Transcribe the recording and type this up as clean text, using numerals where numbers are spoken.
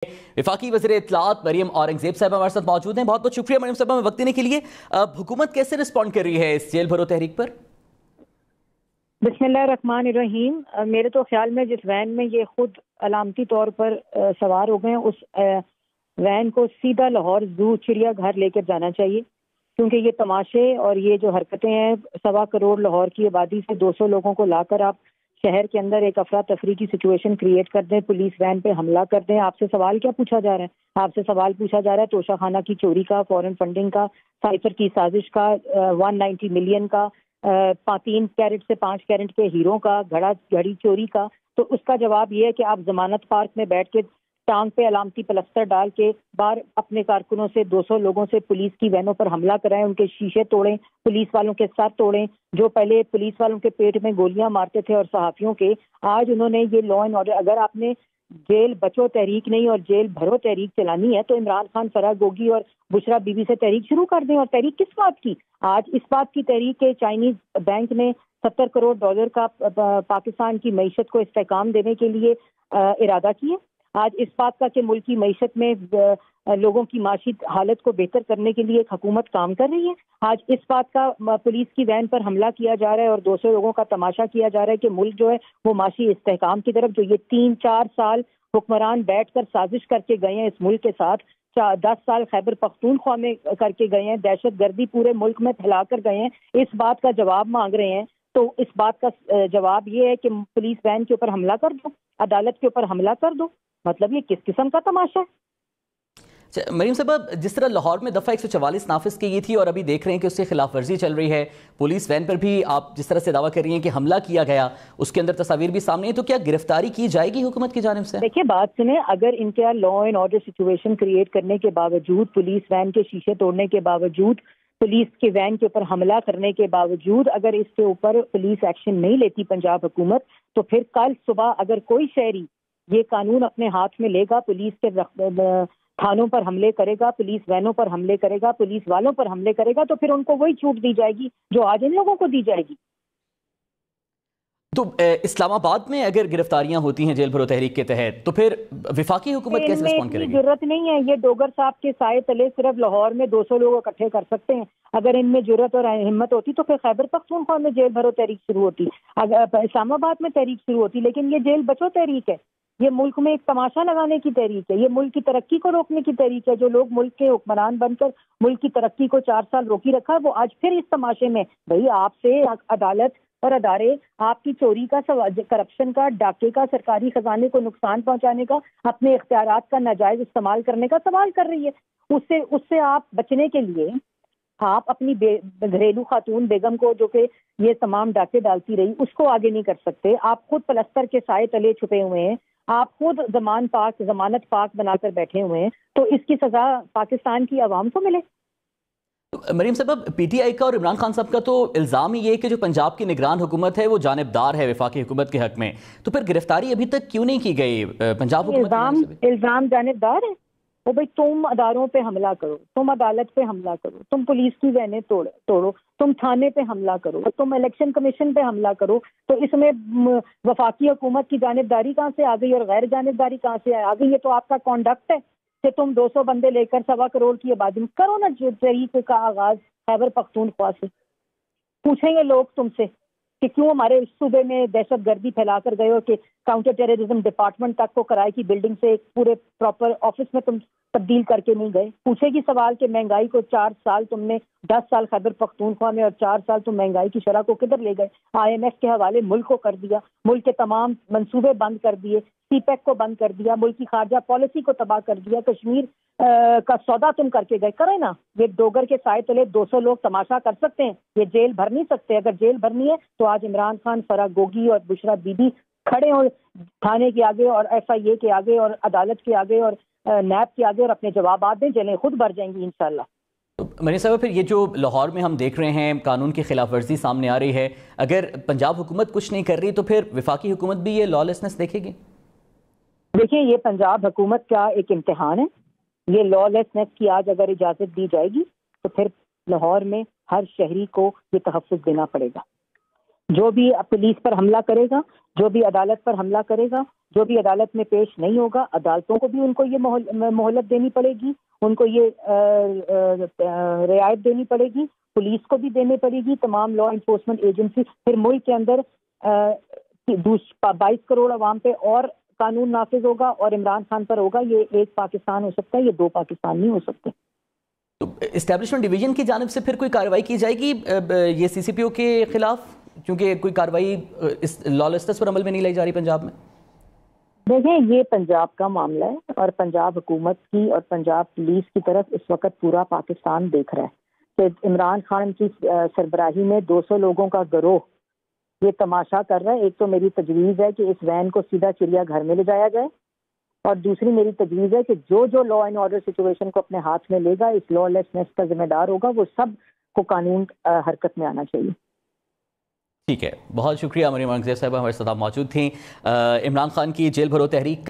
वफाकी वज़ीर इत्तलाआत मरियम औरंगज़ेब साहब हमारे साथ मौजूद हैं। बहुत बहुत शुक्रिया मरियम साहब हमें वक्त देने के लिए। अब हुकूमत कैसे रिस्पॉन्ड कर रही है इस जेल भरो तहरीक पर? बिस्मिल्लाहिर्रहमानिर्रहीम। मेरे तो ख्याल में जिस वैन में ये खुद अलामती तौर पर सवार हो गए हैं, उस वैन को सीधा लाहौर जू चिड़िया घर लेकर जाना चाहिए, क्योंकि ये तमाशे और ये जो हरकतें हैं, 1.25 करोड़ लाहौर की आबादी से 200 लोगों को लाकर आप शहर के अंदर एक अफरा तफरी की सिचुएशन क्रिएट कर दें, पुलिस वैन पे हमला कर दें। आपसे सवाल क्या पूछा जा रहा है? आपसे सवाल पूछा जा रहा है तोशा खाना की चोरी का, फॉरेन फंडिंग का, साइफर की साजिश का, 190 मिलियन का, 3 कैरेट से 5 कैरेट के हीरो का, घड़ी चोरी का। तो उसका जवाब ये है कि आप जमानत पार्क में बैठ के टांग पे अलामती प्लस्तर डाल के बाहर अपने कारकुनों से 200 लोगों से पुलिस की वैनों पर हमला कराएं, उनके शीशे तोड़ें, पुलिस वालों के सर तोड़ें। जो पहले पुलिस वालों के पेट में गोलियां मारते थे और सहाफियों के, आज उन्होंने ये लॉ एंड ऑर्डर, अगर आपने जेल बचो तहरीक नहीं और जेल भरो तहरीक चलानी है तो इमरान खान, फराह गोगी और बुशरा बीबी से तहरीक शुरू कर दें। और तहरीक किस बात की? आज इस बात की तहरीक के चाइनीज बैंक ने $70 करोड़ का पाकिस्तान की मईशत को इस्तेहकाम देने के लिए इरादा किया। आज इस बात का कि मुल्क की मईशत में लोगों की माशी हालत को बेहतर करने के लिए एक हुकूमत काम कर रही है। आज इस बात का पुलिस की वैन पर हमला किया जा रहा है और 200 लोगों का तमाशा किया जा रहा है कि मुल्क जो है वो माशी इस्तेहकाम की तरफ, जो ये 3-4 साल हुक्मरान बैठकर साजिश करके गए हैं इस मुल्क के साथ, 10 साल खैबर पख्तूनख्वा में करके गए हैं, दहशत गर्दी पूरे मुल्क में फैला कर गए हैं, इस बात का जवाब मांग रहे हैं। तो इस बात का जवाब ये है कि पुलिस वैन के ऊपर हमला कर दो, अदालत के ऊपर हमला कर दो। मतलब ये किस किस्म का तमाशा है? मरीम साहब, जिस तरह लाहौर में दफ़ा 144 नाफिज की गई थी और अभी देख रहे हैं कि उसकी खिलाफ वर्जी चल रही है, पुलिस वैन पर भी आप जिस तरह से दावा कर रही हैं कि हमला किया गया, उसके अंदर तस्वीर भी सामने है, तो क्या गिरफ्तारी की जाएगी हुकूमत की जानिब से? देखिए, बात सुने, अगर इनका law and order situation create करने के बावजूद, पुलिस वैन के शीशे तोड़ने के बावजूद, पुलिस के वैन के ऊपर हमला करने के बावजूद अगर इसके ऊपर पुलिस एक्शन नहीं लेती पंजाब हुकूमत, तो फिर कल सुबह अगर कोई शहरी ये कानून अपने हाथ में लेगा, पुलिस के थानों पर हमले करेगा, पुलिस वैनों पर हमले करेगा, पुलिस वालों पर हमले करेगा, तो फिर उनको वही छूट दी जाएगी जो आज इन लोगों को दी जाएगी। तो इस्लामाबाद में अगर गिरफ्तारियां होती हैं जेल भरो तहरीक के तहत, तो फिर वफाकी हुकूमत कैसे रिस्पॉन्ड करेगी? जरूरत नहीं है, ये डोगर साहब के साए तले सिर्फ लाहौर में 200 लोग इकट्ठे कर सकते हैं। अगर इनमें जरूरत और हिम्मत होती तो फिर खैबर पख्तूनख्वा में जेल भरो तहरीक शुरू होती, अगर इस्लामाबाद में तहरीक शुरू होती। लेकिन ये जेल बचो तहरीक है, ये मुल्क में एक तमाशा लगाने की तहरीक है, ये मुल्क की तरक्की को रोकने की तहरीक है। जो लोग मुल्क के हुक्मरान बनकर मुल्क की तरक्की को 4 साल रोकी रखा है, वो आज फिर इस तमाशे में, भाई आपसे अदालत और अदारे आपकी चोरी का, करप्शन का, डाके का, सरकारी खजाने को नुकसान पहुंचाने का, अपने इख्तियारात का नाजायज इस्तेमाल करने का सवाल कर रही है। उससे आप बचने के लिए आप अपनी घरेलू खातून बेगम को, जो कि ये तमाम डाके डालती रही, उसको आगे नहीं कर सकते। आप खुद पलस्तर के साए तले छुपे हुए हैं, आप खुद जमानत पाक बनाकर बैठे हुए हैं, तो इसकी सजा पाकिस्तान की आवाम को मिले। तो मरीम साहब, पीटीआई का और इमरान खान साहब का तो इल्ज़ाम ही ये है कि जो पंजाब की निगरान हुकूमत है वो जानिबदार है वफाकी हुकूमत के हक में, तो फिर गिरफ्तारी अभी तक क्यों नहीं की गई पंजाब हुकूमत? इल्ज़ाम जानिबदार है वो। भाई तुम अदारों पे हमला करो, तुम अदालत पे हमला करो, तुम पुलिस की वैनें तोड़ो, तुम थाने पे हमला करो, तुम इलेक्शन कमीशन पे हमला करो, तो इसमें वफाकी हुकूमत की जानिबदारी कहाँ से आ गई और गैर जानिबदारी कहाँ से आ गई? ये तो आपका कॉन्डक्ट है कि तुम 200 बंदे लेकर 1.25 करोड़ की आबादी में करो ना तहरीक का आगाज खैबर पख्तूनख्वा से। पूछेंगे लोग तुमसे कि क्यों हमारे सूबे में दहशत गर्दी फैलाकर गए हो, कि काउंटर टेररिज्म डिपार्टमेंट तक को कराए की बिल्डिंग से एक पूरे प्रॉपर ऑफिस में तुम तब्दील करके नहीं गए। पूछेगी सवाल कि महंगाई को 4 साल तुमने, 10 साल खैबर पख्तूनख्वा में और 4 साल तुम महंगाई की शरह को किधर ले गए? IMF के हवाले मुल्क को कर दिया, मुल्क के तमाम मंसूबे बंद कर दिए, CPEC को बंद कर दिया, मुल्क की खारजा पॉलिसी को तबाह कर दिया, कश्मीर का सौदा तुम करके गए। करे ना, ये डोगर के साए तले 200 लोग तमाशा कर सकते हैं, ये जेल भर नहीं सकते। अगर जेल भरनी है तो आज इमरान खान, फराह गोगी और बुशरा बीबी खड़े हो थाने के आगे और FIA के आगे और अदालत के आगे और नैब के आगे और अपने जवाब दें, जेलें खुद भर जाएंगी इंशाल्लाह। तो मरीम साहब, फिर ये जो लाहौर में हम देख रहे हैं कानून की खिलाफ वर्जी सामने आ रही है, अगर पंजाब हुकूमत कुछ नहीं कर रही तो फिर वफाकी हुकूमत भी ये लॉलेसनेस देखेगी? देखिए, ये पंजाब हुकूमत का एक इम्तिहान है। ये लॉलेसनेस की आज अगर इजाजत दी जाएगी तो फिर लाहौर में हर शहरी को ये तहफ़्फ़ुज़ देना पड़ेगा। جو بھی پولیس پر حملہ کرے گا، جو بھی عدالت پر حملہ کرے گا، جو بھی عدالت میں پیش نہیں ہوگا، عدالتوں کو بھی ان کو یہ مہلت دینی پڑے گی، ان کو یہ رعایت دینی پڑے گی، پولیس کو بھی دینے پڑے گی، تمام لا انفورسمنٹ ایجنسی. پھر ملک کے اندر 22 کروڑ عوام پہ اور قانون نافذ ہوگا، اور عمران خان پر ہوگا. یہ ایک پاکستان ہو سکتا ہے، یہ دو پاکستان نہیں ہو سکتے. اسٹیبلشمنٹ ڈویژن کی جانب سے پھر کوئی کارروائی کی جائے گی یہ سی سی پی او کے خلاف، کیونکہ کوئی کارروائی اس لا لیسنس پر عمل میں نہیں لائی جا رہی پنجاب میں؟ دیکھیں، یہ پنجاب کا معاملہ ہے، اور پنجاب حکومت کی اور پنجاب پولیس کی طرف اس وقت پورا پاکستان دیکھ رہا ہے کہ عمران خان کی سربراہی میں 200 لوگوں کا گروہ یہ تماشا کر رہا ہے. ایک تو میری تجویز ہے کہ اس وین کو سیدھا چڑیا گھر میں لے جایا جائے، اور دوسری میری تجویز ہے کہ جو لا اینڈ آرڈر سچویشن کو اپنے ہاتھ میں لے گا، اس لا لیسنس کا ذمہ دار ہوگا، وہ سب کو قانون حرکت میں آنا چاہیے. ٹھیک ہے، بہت شکریہ مریم اورنگزیب صاحبہ، ہمارے ساتھ موجود تھیں. عمران خان کی جیل بھرو تحریک